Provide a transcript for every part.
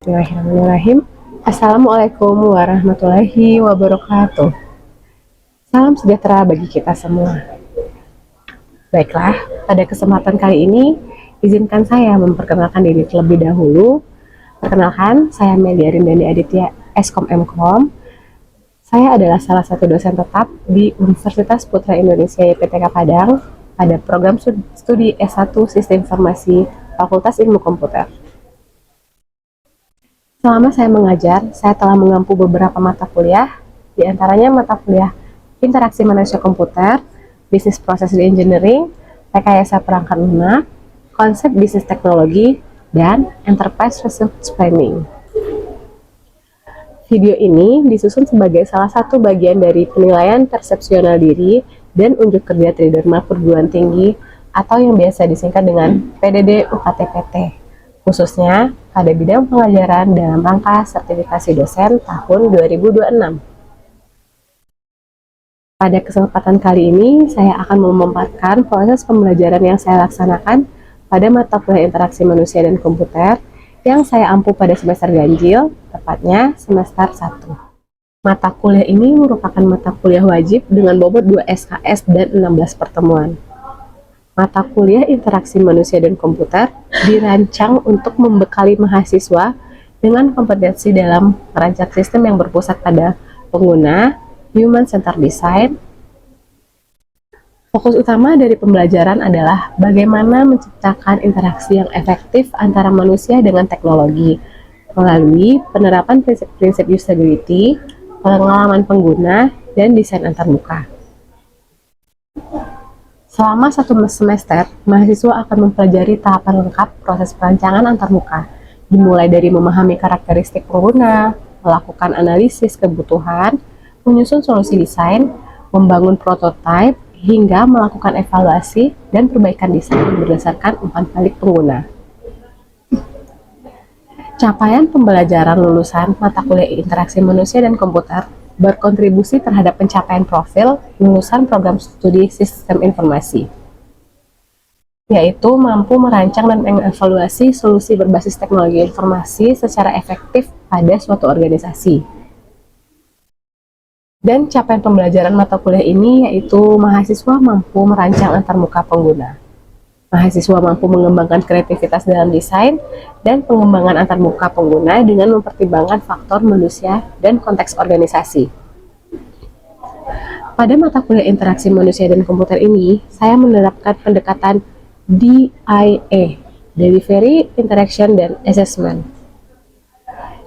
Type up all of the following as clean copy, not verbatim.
Bismillahirrahmanirrahim. Assalamualaikum warahmatullahi wabarakatuh. Salam sejahtera bagi kita semua. Baiklah, pada kesempatan kali ini, izinkan saya memperkenalkan diri terlebih dahulu. Perkenalkan, saya Melia Rindani Aditya, Eskom Mkom. Saya adalah salah satu dosen tetap di Universitas Putra Indonesia YPTK Padang pada program studi S1 Sistem Informasi Fakultas Ilmu Komputer. Selama saya mengajar, saya telah mengampu beberapa mata kuliah, di antaranya mata kuliah Interaksi Manusia Komputer, Bisnis Proses Engineering, Rekayasa Perangkat Lunak, Konsep Bisnis Teknologi, dan Enterprise Resource Planning. Video ini disusun sebagai salah satu bagian dari penilaian persepsional diri dan unjuk kerja Tridharma Perguruan Tinggi atau yang biasa disingkat dengan PDD UKT-PT, khususnya pada bidang pengajaran dalam rangka sertifikasi dosen tahun 2026. Pada kesempatan kali ini, saya akan memaparkan proses pembelajaran yang saya laksanakan pada mata kuliah Interaksi Manusia dan Komputer yang saya ampu pada semester ganjil, tepatnya semester 1. Mata kuliah ini merupakan mata kuliah wajib dengan bobot 2 SKS dan 16 pertemuan. Mata kuliah Interaksi Manusia dan Komputer dirancang untuk membekali mahasiswa dengan kompetensi dalam merancang sistem yang berpusat pada pengguna, human centered design. Fokus utama dari pembelajaran adalah bagaimana menciptakan interaksi yang efektif antara manusia dengan teknologi melalui penerapan prinsip-prinsip usability, pengalaman pengguna, dan desain antarmuka. Selama 1 semester, mahasiswa akan mempelajari tahapan lengkap proses perancangan antarmuka, dimulai dari memahami karakteristik pengguna, melakukan analisis kebutuhan, menyusun solusi desain, membangun prototipe, hingga melakukan evaluasi dan perbaikan desain berdasarkan umpan balik pengguna. Capaian pembelajaran lulusan mata kuliah Interaksi Manusia dan Komputer berkontribusi terhadap pencapaian profil lulusan program studi sistem informasi, yaitu mampu merancang dan mengevaluasi solusi berbasis teknologi informasi secara efektif pada suatu organisasi. Dan capaian pembelajaran mata kuliah ini yaitu mahasiswa mampu merancang antarmuka pengguna, mahasiswa mampu mengembangkan kreativitas dalam desain, dan pengembangan antarmuka pengguna dengan mempertimbangkan faktor manusia dan konteks organisasi. Pada mata kuliah Interaksi Manusia dan Komputer ini, saya menerapkan pendekatan DIA, Delivery, Interaction, dan Assessment.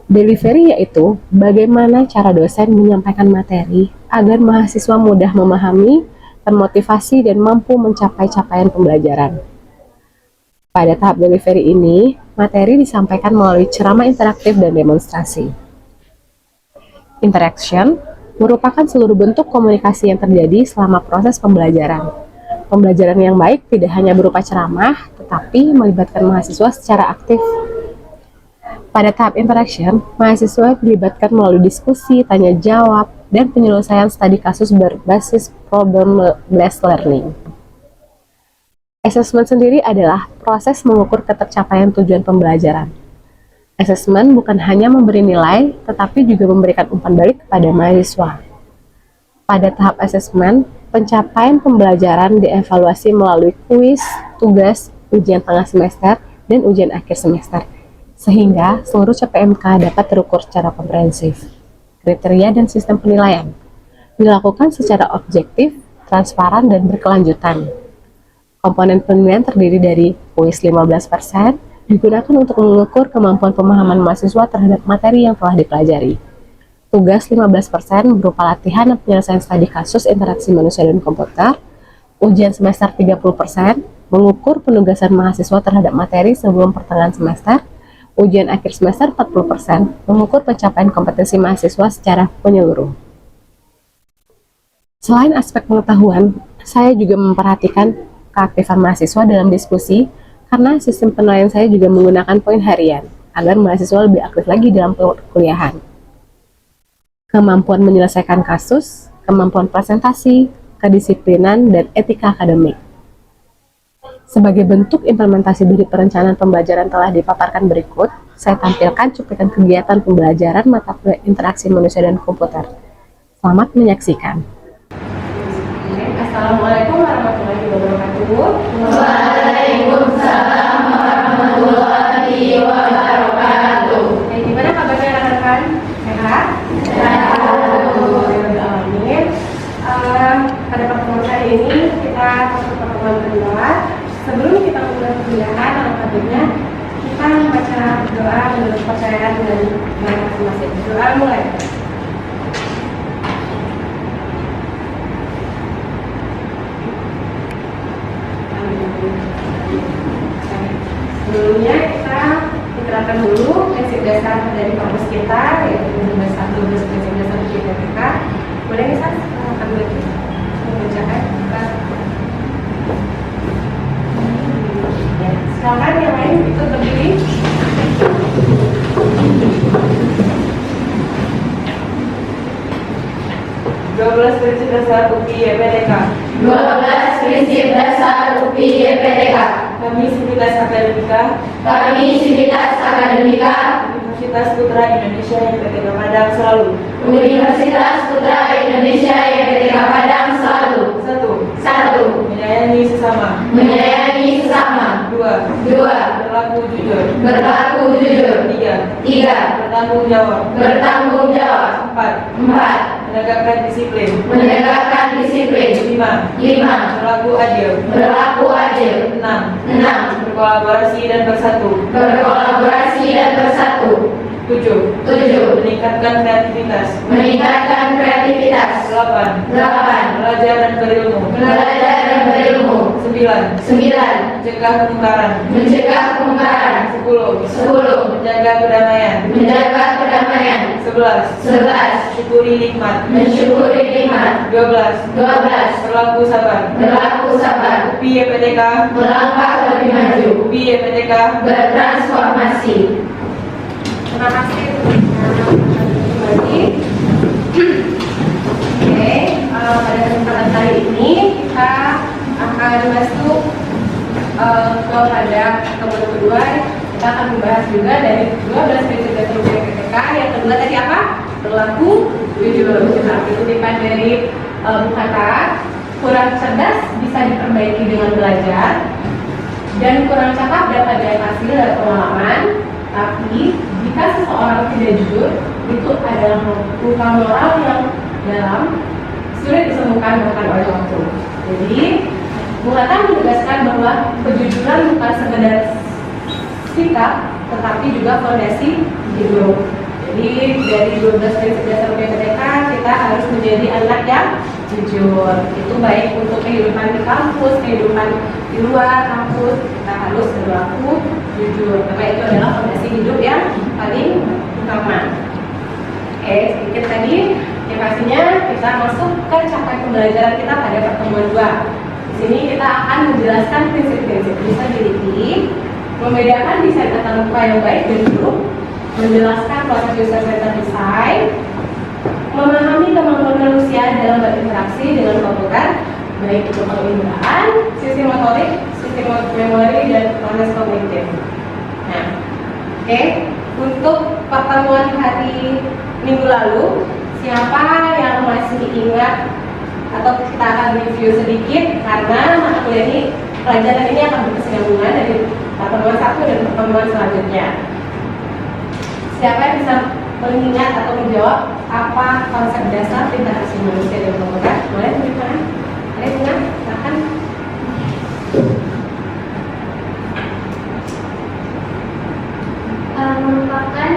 Delivery yaitu bagaimana cara dosen menyampaikan materi agar mahasiswa mudah memahami, termotivasi, dan mampu mencapai capaian pembelajaran. Pada tahap delivery ini, materi disampaikan melalui ceramah interaktif dan demonstrasi. Interaction merupakan seluruh bentuk komunikasi yang terjadi selama proses pembelajaran. Pembelajaran yang baik tidak hanya berupa ceramah, tetapi melibatkan mahasiswa secara aktif. Pada tahap interaction, mahasiswa dilibatkan melalui diskusi, tanya jawab, dan penyelesaian studi kasus berbasis problem-based learning. Assessment sendiri adalah proses mengukur ketercapaian tujuan pembelajaran. Assessment bukan hanya memberi nilai, tetapi juga memberikan umpan balik kepada mahasiswa. Pada tahap assessment, pencapaian pembelajaran dievaluasi melalui kuis, tugas, ujian tengah semester, dan ujian akhir semester, sehingga seluruh CPMK dapat terukur secara komprehensif. Kriteria dan sistem penilaian dilakukan secara objektif, transparan, dan berkelanjutan. Komponen penilaian terdiri dari kuis 15%, digunakan untuk mengukur kemampuan pemahaman mahasiswa terhadap materi yang telah dipelajari. Tugas 15% berupa latihan dan penyelesaian studi kasus interaksi manusia dan komputer. Ujian semester 30% mengukur penugasan mahasiswa terhadap materi sebelum pertengahan semester. Ujian akhir semester 40% mengukur pencapaian kompetensi mahasiswa secara menyeluruh. Selain aspek pengetahuan, saya juga memperhatikan keaktifan mahasiswa dalam diskusi karena sistem penilaian saya juga menggunakan poin harian agar mahasiswa lebih aktif lagi dalam perkuliahan. Kemampuan menyelesaikan kasus, kemampuan presentasi, kedisiplinan, dan etika akademik. Sebagai bentuk implementasi dari perencanaan pembelajaran telah dipaparkan berikut, saya tampilkan cuplikan kegiatan pembelajaran mata kuliah interaksi manusia dan komputer. Selamat menyaksikan. Assalamualaikum warahmatullahi wabarakatuh. Waalaikumsalam warahmatullahi wabarakatuh. Gimana kabarnya rekan-rekan? Sehat? Amin. Pada pertemuan kali ini kita masuk pertemuan kedua. Sebelum kita mulai perkuliahan, alhamdulillah kita membaca doa menurut kepercayaan dengan masing-masing. Doa mulai. Sebelumnya kita diterapkan dulu prinsip dasar dari kampus kita, yaitu prinsip dasar PPK. Boleh nih Sas, ambil membacakan. Ya, silakan yang lain ikut berdiri. Prinsip dasar UPI YPTK. 12 prinsip dasar UPI YPTK. Kami Sivitas Akademika. Universitas Putra Indonesia YPTK Padang selalu. Universitas Putra Indonesia YPTK Padang selalu. 1. Menyayangi sesama. 2. 2. Berlaku jujur. 3. Bertanggung jawab. 4. Menegakkan disiplin. 5. 5. Berlaku adil. 6. Berkolaborasi dan bersatu. 7. Meningkatkan kreativitas. 8. Belajar dan berilmu. 9. Mencegah kemungkaran. 10. Menjaga kedamaian. 11. Syukuri nikmat. 12. Berlaku sabar. UPI YPTK. Melangkah lebih maju. UPI YPTK. Bertransformasi. Terima kasih kembali. Oke, pada kesempatan kali ini kita akan masuk kepada pertemuan kedua. Kita akan membahas juga dari 12 prinsip dasar PPK. Yang kedua tadi apa? Berlaku jujur. Itu kutipan dari Bu Kata. Kurang cerdas bisa diperbaiki dengan belajar, dan kurang cakap dapat diatasi dari pengalaman. Tapi jika seseorang tidak jujur, itu adalah luka moral yang dalam, sulit disembuhkan bahkan oleh waktu. Jadi, Bu Hatta menegaskan bahwa kejujuran bukan sekedar sikap, tetapi juga fondasi hidup. Jadi, dari 12 prinsip dasar PPTK, kita harus menjadi anak yang jujur. Itu baik untuk kehidupan di kampus, kehidupan di luar kampus, kita harus berlaku jujur, karena itu adalah fondasi hidup yang paling utama. Oke, sedikit tadi motivasinya. Kita masuk ke capaian pembelajaran kita pada pertemuan 2. Di sini kita akan menjelaskan prinsip-prinsip bisa diri, membedakan desain tata muka yang baik dan buruk, menjelaskan proses user centered design, memahami kemampuan manusia dalam berinteraksi dengan komputer, baik itu penginderaan, sistem motorik, sistem memori, dan proses kognitif. Nah, oke, untuk pertemuan hari minggu lalu, siapa yang masih ingat atau kita akan review sedikit karena mata kuliah ini, pelajaran ini akan berkesinambungan dari pertemuan 1 dan pertemuan selanjutnya. Siapa yang bisa mengingat atau menjawab apa konsep dasar interaksi manusia dan komputer? Boleh bagaimana? Ada yang ingat? Silakan. Merupakan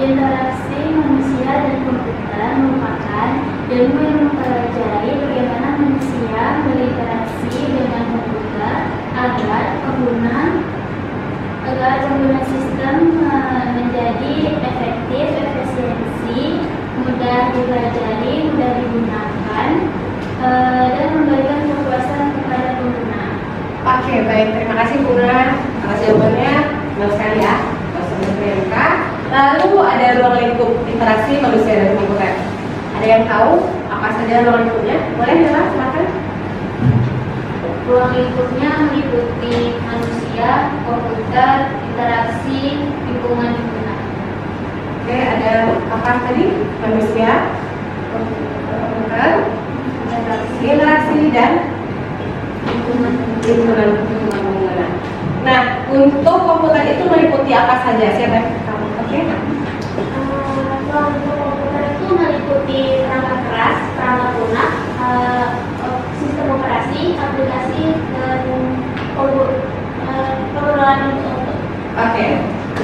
interaksi manusia dan komputer merupakan ilmu yang mempelajari bagaimana manusia berinteraksi dengan komputer agar pengguna sistem menjadi efektif, efisiensi, mudah dipelajari, mudah digunakan, dan memberikan kepuasan kepada pengguna. Oke, baik, terima kasih Bunda atas jawabannya. Benar sekali ya. Lalu ada ruang lingkup interaksi manusia dan komputer. Ada yang tahu apa saja ruang lingkupnya? Boleh ya, silakan. Ruang lingkupnya meliputi manusia, komputer, interaksi, lingkungan digunakan. Oke, ada apa tadi? Manusia, komputer, interaksi dan lingkungan pengguna. Nah, untuk komputer itu meliputi apa saja? Siapa kamu? Oke. Ruang lingkup komputer itu meliputi perangkat keras, perangkat lunak, sistem operasi, aplikasi, dan pengelolaan untuk. Oke.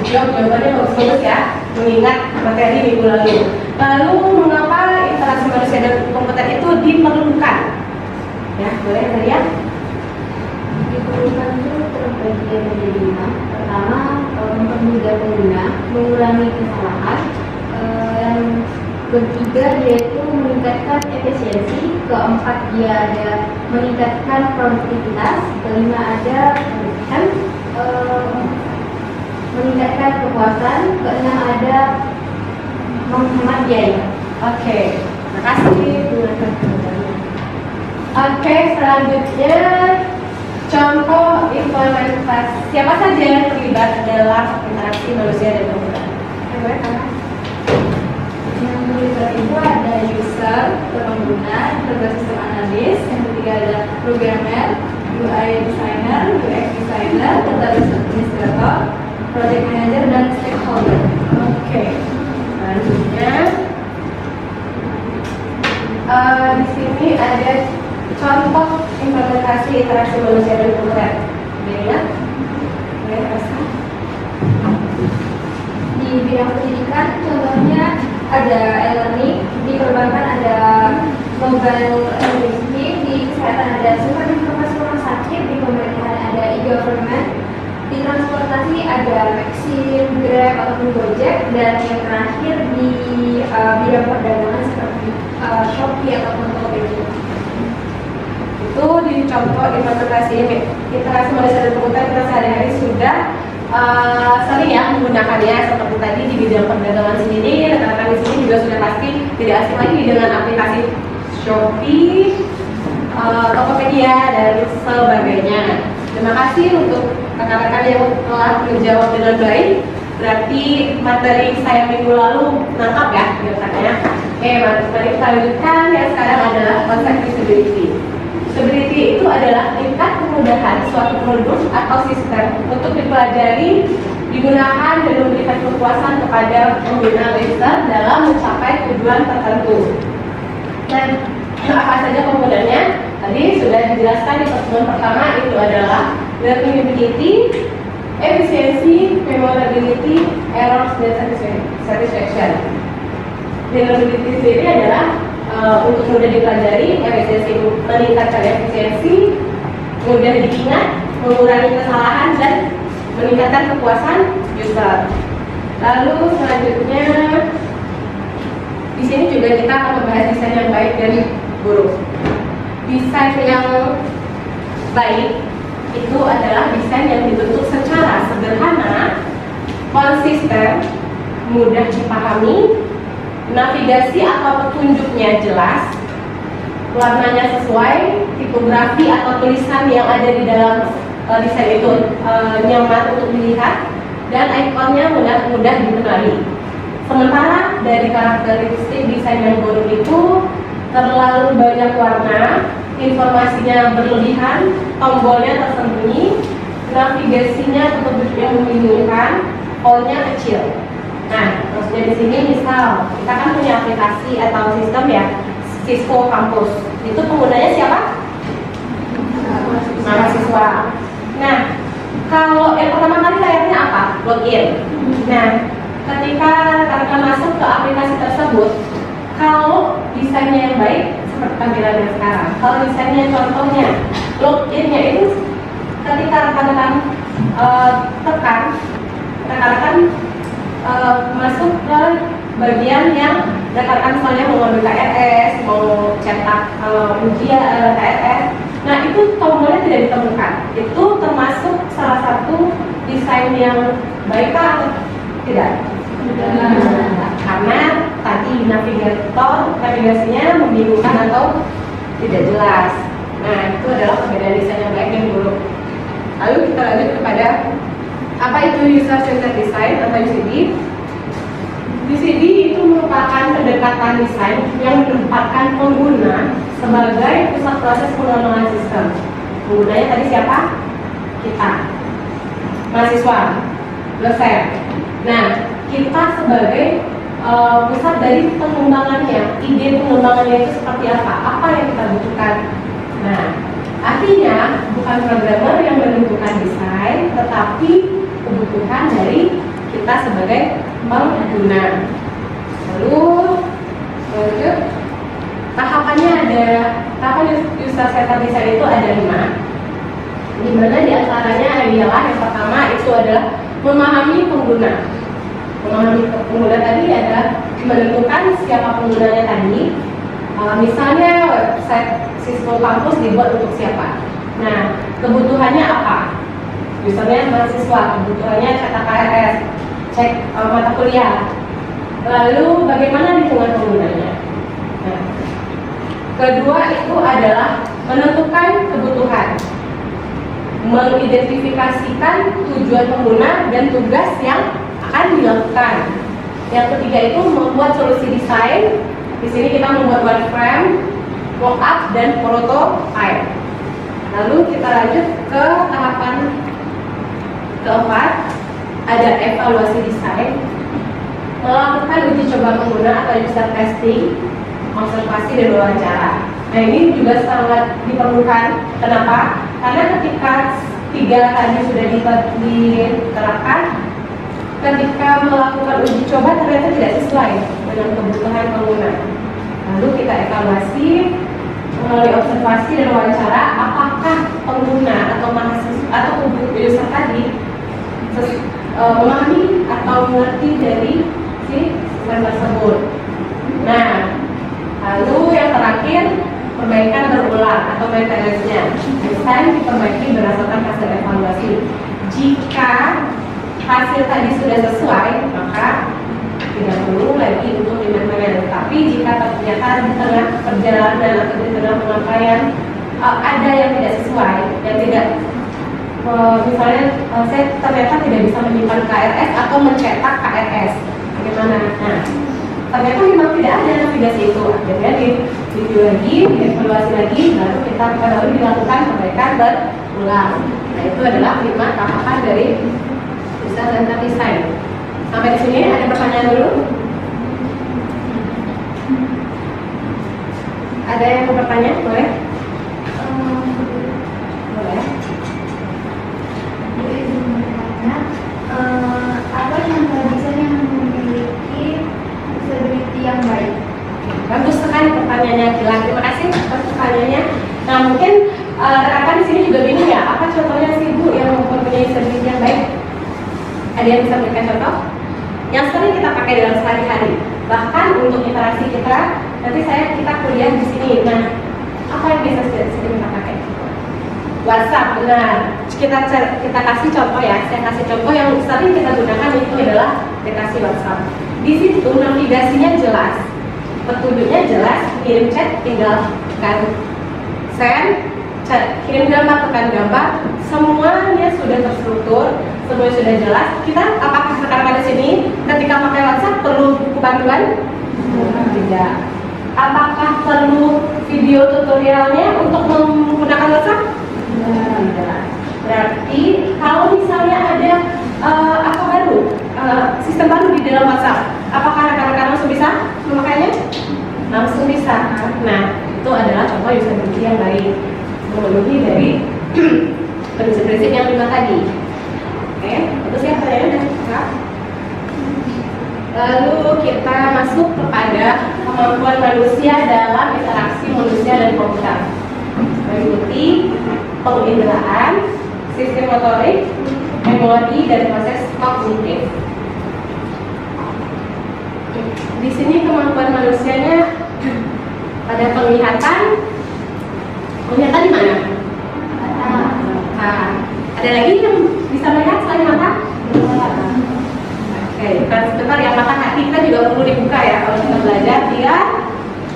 Jawabannya bagus ya, mengingat materi minggu lalu. Lalu, mengapa interaksi manusia dan komputer itu diperlukan? Ya, boleh tadi ya? Diperlukan itu terbagi menjadi 5. Pertama, mempermudah pengguna, mengurangi kesalahan. Yang ketiga, yaitu meningkatkan efisiensi. Keempat, dia ada meningkatkan produktivitas. Kelima, ada meningkatkan kepuasan. Keenam, ada menghemat biaya. Oke, terima kasih. Oke, selanjutnya contoh implementasi. Siapa saja yang terlibat dalam interaksi manusia dan komputer? Boleh Kak? Yang terlibat itu ada user, pengguna, berbagai sistem analis. Yang ketiga ada programmer, UI designer, UX designer, database administrator, project manager, dan stakeholder. Oke, selanjutnya di sini ada contoh implementasi interaksi manusia dan komputer. Ya, boleh Rasa? Di bidang pendidikan contohnya ada e-learning, di perbankan ada mobile linguistik, di kesehatan ada sumber informasi rumah sakit, di pemerintahan ada e-government, di transportasi ada Maxim, Grab ataupun Gojek, dan yang terakhir di bidang perdagangan seperti Shopee ataupun Tokopedia. Itu di contoh implementasi interaksi manusia dan komputer kita sehari-hari sudah sering ya menggunakannya, seperti tadi di bidang perdagangan sendiri. Rekan-rekan di sini juga sudah pasti tidak asing lagi dengan aplikasi Shopee, Tokopedia, dan sebagainya. Terima kasih untuk rekan-rekan yang telah menjawab dengan baik. Berarti materi saya minggu lalu nangkap ya biasanya. Oke, mari kita lanjutkan. Yang sekarang adalah konsep usability. Usability itu adalah tingkat kemudahan suatu produk atau sistem untuk dipelajari, digunakan, dan memberikan kepuasan kepada pengguna user dalam mencapai tujuan tertentu. Dan apa saja komponennya? Tadi sudah dijelaskan di pertemuan pertama, itu adalah learnability, efisiensi, memorability, errors, dan satisfaction. Learnability sendiri adalah untuk mudah dipelajari, efisiensi meningkatkan efisiensi, mudah diingat, mengurangi kesalahan, dan meningkatkan kepuasan user. Lalu selanjutnya di sini juga kita akan membahas desain yang baik dan buruk. Desain yang baik itu adalah desain yang dibentuk secara sederhana, konsisten, mudah dipahami, navigasi atau petunjuknya jelas, warnanya sesuai, tipografi atau tulisan yang ada di dalam desain itu nyaman untuk dilihat, dan ikonnya mudah dikenali. Sementara dari karakteristik desain yang buruk itu terlalu banyak warna, informasinya berlebihan, tombolnya tersembunyi, navigasinya atau bentuknya membingungkan, fontnya kecil. Nah, maksudnya di sini misal kita kan punya aplikasi atau sistem ya, Cisco Campus. Itu penggunanya siapa? Mahasiswa. Nah, kalau yang pertama kali layarnya apa? Login. Nah, ketika rekan-rekan masuk ke aplikasi tersebut, kalau desainnya yang baik seperti tampilannya sekarang. Kalau desainnya contohnya login-nya itu ketika rekan-rekan tekan, rekan-rekan masuk ke bagian yang rekan-rekan misalnya mau ngambil KRS, mau cetak ujian KRS. Nah, itu tombolnya tidak ditemukan. Itu termasuk salah satu desain yang baik atau tidak? Karena tadi navigasinya membingungkan atau tidak jelas. Nah, itu adalah perbedaan desain yang baik User Centered Design atau UCD. UCD itu merupakan pendekatan desain yang menempatkan pengguna sebagai pusat proses pengembangan sistem. Penggunanya tadi siapa? Kita, mahasiswa, dosen. Nah, kita sebagai pusat dari pengembangannya, ide pengembangannya itu seperti apa yang kita butuhkan. Nah, artinya bukan programmer yang menentukan desain, tetapi kebutuhan dari kita sebagai pengguna. Lalu lanjut, tahapannya ada, tahapan user centered design itu ada 5, di mana diantaranya adalah yang pertama itu adalah memahami pengguna. Memahami pengguna tadi adalah menentukan siapa penggunanya tadi. Misalnya website Cisco kampus dibuat untuk siapa. Nah, kebutuhannya apa? Misalnya mahasiswa, kebutuhannya cetak KRS, cek mata kuliah. Lalu bagaimana lingkungan penggunanya? Nah, kedua itu adalah menentukan kebutuhan, mengidentifikasikan tujuan pengguna dan tugas yang akan dilakukan. Yang ketiga itu membuat solusi desain. Di sini kita membuat wireframe, mockup, dan prototype. Lalu kita lanjut ke tahapan keempat, ada evaluasi desain, melakukan uji coba pengguna atau user testing, observasi dan wawancara. Nah, ini juga sangat diperlukan. Kenapa? Karena ketika 3 tadi sudah diterapkan, ketika melakukan uji coba ternyata tidak sesuai dengan kebutuhan pengguna. Lalu kita evaluasi melalui observasi dan wawancara, apakah pengguna atau mahasiswa atau user tadi memahami atau mengerti dari si sistem tersebut. Nah, lalu yang terakhir, perbaikan berulang atau maintenance-nya. Desain diperbaiki berdasarkan hasil evaluasi. Jika hasil tadi sudah sesuai, maka tidak perlu lagi untuk di-maintenance. Tapi jika ternyata di tengah perjalanan atau di tengah penyampaian ada yang tidak sesuai, yang tidak misalnya saya ternyata tidak bisa menyimpan KRS atau mencetak KRS, bagaimana? Nah, ternyata memang tidak ada navigasi itu, akhirnya di-review lagi, dievaluasi lagi, lalu kita baru dilakukan perbaikan berulang. Nah, itu adalah 5 tahapan dari user centered design. Sampai di sini ada pertanyaan dulu? Ada yang mau bertanya? Boleh? Boleh. Apa contoh desain yang memiliki usability yang baik? Bagus sekali pertanyaannya, Gilang. Terima kasih atas pertanyaannya. Nah, mungkin rekan di sini juga bingung ya, apa contohnya sih Bu yang mempunyai usability yang baik? Ada yang bisa memberikan contoh? Yang sering kita pakai dalam sehari-hari, bahkan untuk interaksi kita. Nanti kita kuliah di sini. Nah, apa yang bisa sering kita pakai? WhatsApp, benar. Kita kasih contoh ya. Saya kasih contoh yang sering kita gunakan itu adalah aplikasi WhatsApp. Di situ navigasinya jelas, petunjuknya jelas. Kirim chat, tinggal tekan send, chat, kirim gambar, tekan gambar. Semuanya sudah terstruktur, semuanya sudah jelas. Kita apakah sekarang di sini ketika pakai WhatsApp perlu buku bantuan? Tidak. Apakah perlu video tutorialnya untuk menggunakan WhatsApp? Tidak. Berarti kalau misalnya ada sistem baru di dalam WhatsApp, apakah rekan-rekan langsung bisa memakainya? Langsung bisa. Nah, itu adalah contoh usability yang baik, memenuhi dari prinsip-prinsip yang 5 tadi. Oke, itu sih pertanyaannya. Lalu kita masuk kepada kemampuan manusia dalam interaksi manusia dan komputer, meliputi penginderaan, sistem motorik, memori, dan proses kognitif. Di sini kemampuan manusianya pada penglihatan di mana? Ada lagi yang bisa melihat selain mata? Oke, sebentar ya, mata hati kita juga perlu dibuka ya kalau kita belajar. Dia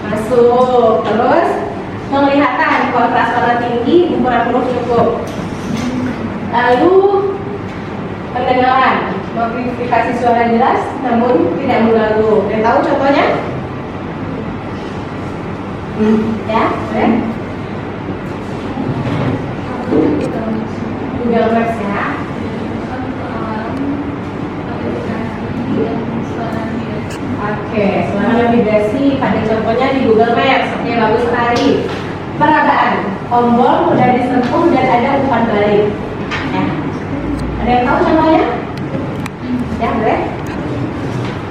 masuk, terus penglihatan, kontras warna tinggi, ukuran huruf cukup. Lalu pendengaran, amplifikasi suara jelas namun tidak mengganggu. Ada tahu contohnya? Ya, boleh? Google Maps ya. Oke, suara navigasi pada contohnya di Google Maps. Oke, bagus sekali. Peragaan, tombol mudah disentuh dan ada umpan balik. Ya. Ada yang tahu contohnya? Ya, boleh?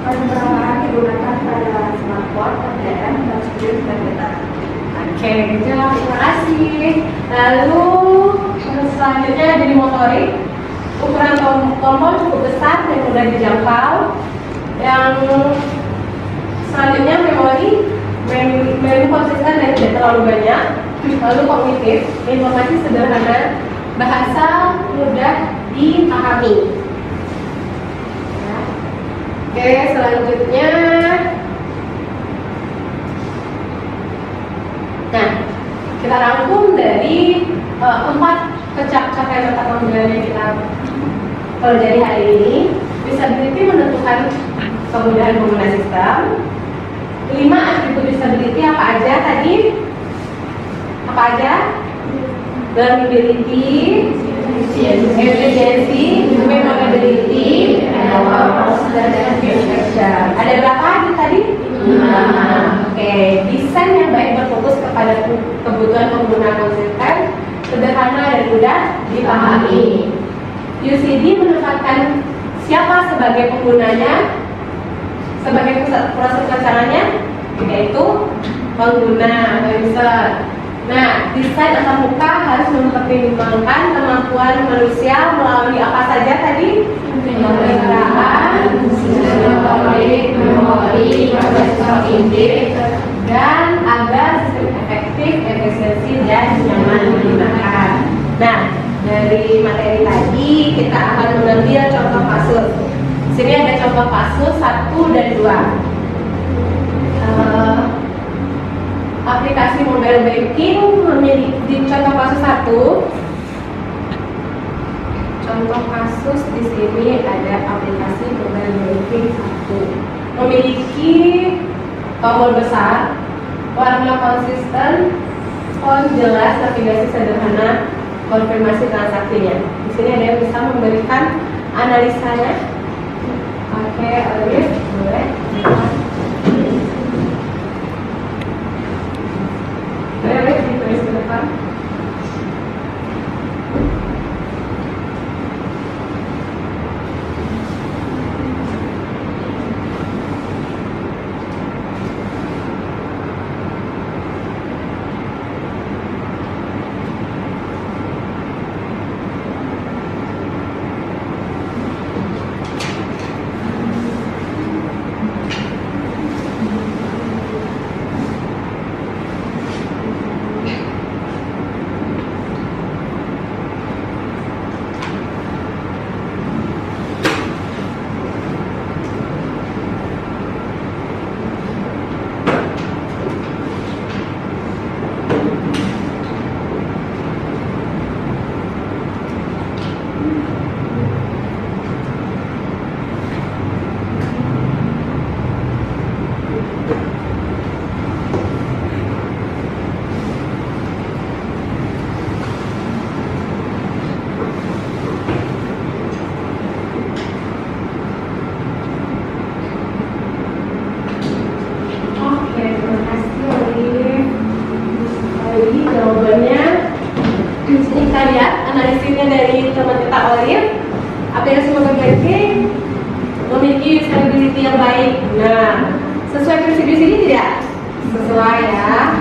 Peragaan digunakan pada smartphone, kendaraan, touchscreen, dan peta. Oke, terima kasih. Lalu selanjutnya ada di motorik. Ukuran tombol cukup besar dan mudah dijangkau. Yang selanjutnya memori konsisten dan tidak terlalu banyak. Lalu kognitif, informasi sederhana, bahasa mudah dipahami. Ya. Oke, selanjutnya. Nah, kita rangkum dari 4 capaian mata pelajaran yang kita pelajari hari ini. Disability menentukan kemudahan pengguna sistem. 5 atribut disability apa aja tadi? Apa aja? Learnability, efficiency, memorability, ada berapa tadi? Oke, desain yang baik berfokus kepada kebutuhan pengguna konsisten, sederhana dan mudah dipahami. UCD menempatkan siapa sebagai penggunanya, sebagai pusat proses rancangannya, yaitu pengguna atau user. Nah, desain atau muka harus mempertimbangkan kemampuan manusia melalui apa saja tadi? Pemeliharaan, memori, prosesor indik, dan agar sistem efektif, efisiensi, dan nyaman digunakan. Nah, dari materi tadi kita akan mengambil contoh kasus. Sini ada contoh kasus 1 dan 2. Aplikasi mobile banking di contoh kasus 1. Contoh kasus di sini ada aplikasi mobile banking 1. Memiliki tombol besar, warna konsisten, font jelas, navigasi sederhana, konfirmasi transaksinya. Di sini ada yang bisa memberikan analisanya. Oke, Alif, boleh. Boleh ditulis ke depan. aplikasi mobile banking memiliki usability yang baik. Nah, sesuai prinsip di sini tidak? Sesuai ya.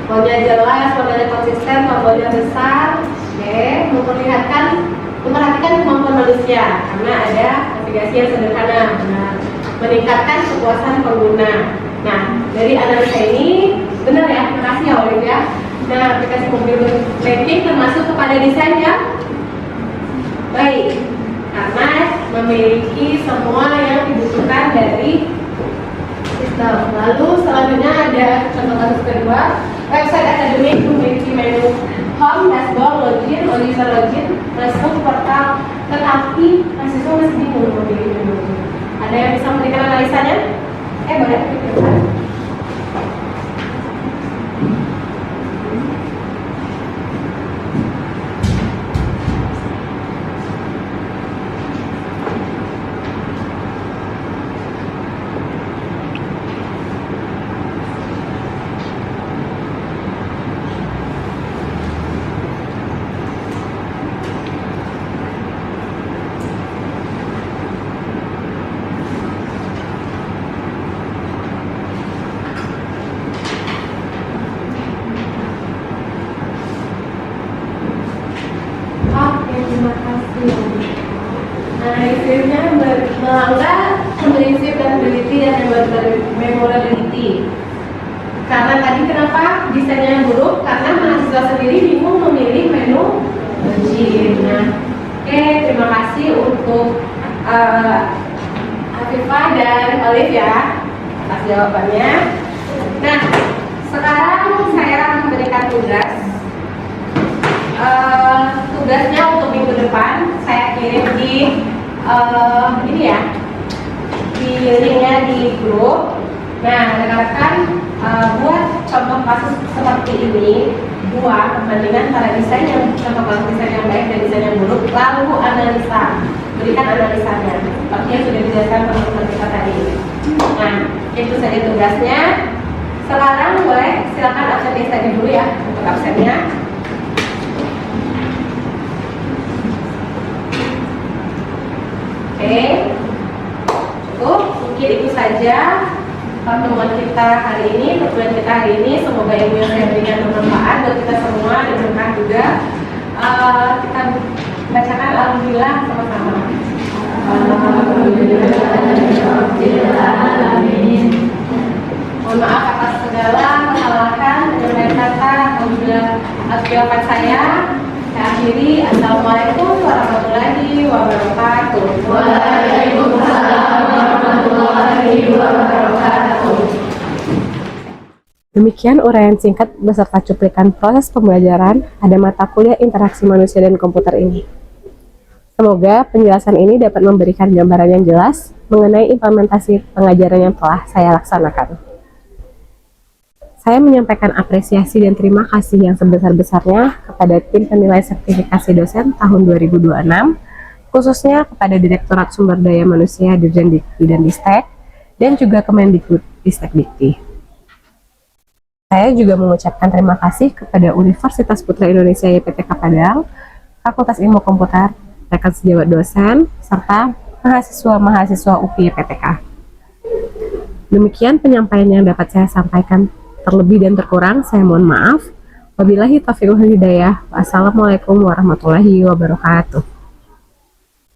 Fontnya jelas, fontnya konsisten, tombolnya besar. Oke, memperhatikan kemampuan manusia karena ada navigasi yang sederhana. Nah, meningkatkan kepuasan pengguna. Nah, dari analisa ini benar ya, makasih ya Olivia. Nah, aplikasi mobile banking termasuk kepada desain yang baik karena memiliki semua yang dibutuhkan dari sistem. Lalu selanjutnya ada contoh kasus kedua, website akademik memiliki menu home, dashboard, login, user login, masuk portal, tetapi masih Ada yang bisa memberikan analisanya? Boleh. Oke, terima kasih. Analisisnya melanggar prinsip adaptability dan memorability. Karena tadi kenapa desainnya yang buruk? Karena mahasiswa sendiri bingung memilih menu ujiannya. Oke, terima kasih untuk Afifah dan Olive ya atas jawabannya. Nah, sekarang saya akan memberikan tugas. Tugasnya untuk minggu depan saya kirim di ini ya, di linknya di grup. Nah, rekan-rekan buat contoh kasus seperti ini, buat perbandingan antara desain yang contoh kasus desain yang baik dan desain yang buruk, lalu analisa, berikan analisanya seperti yang sudah dijelaskan teman-teman kita tadi. Nah, itu saja tugasnya. Sekarang boleh silakan absen tadi dulu ya untuk absennya. Oke, cukup. Mungkin itu saja pertemuan kita hari ini, pertemuan kita hari ini. Semoga ilmu yang saya berikan bermanfaat buat kita semua dan berkah juga. Kita bacakan alhamdulillah sama-sama. Mohon maaf atas segala kesalahan dan kata apabila jawaban saya. Saya akhiri. Assalamualaikum warahmatullahi wabarakatuh. Waalaikumsalam warahmatullahi wabarakatuh. Demikian uraian singkat beserta cuplikan proses pembelajaran pada mata kuliah interaksi manusia dan komputer ini. Semoga penjelasan ini dapat memberikan gambaran yang jelas mengenai implementasi pengajaran yang telah saya laksanakan. Saya menyampaikan apresiasi dan terima kasih yang sebesar-besarnya kepada tim penilai sertifikasi dosen tahun 2026, khususnya kepada Direktorat Sumber Daya Manusia Dirjen Dikti dan Distek, dan juga Kemendikbud Distek Dikti. Saya juga mengucapkan terima kasih kepada Universitas Putra Indonesia YPTK Padang, Fakultas Ilmu Komputer, rekan sejawat dosen, serta mahasiswa-mahasiswa UPI YPTK. Demikian penyampaian yang dapat saya sampaikan. Terlebih dan terkurang, saya mohon maaf. Wabillahi taufiq wal hidayah. Wassalamualaikum warahmatullahi wabarakatuh.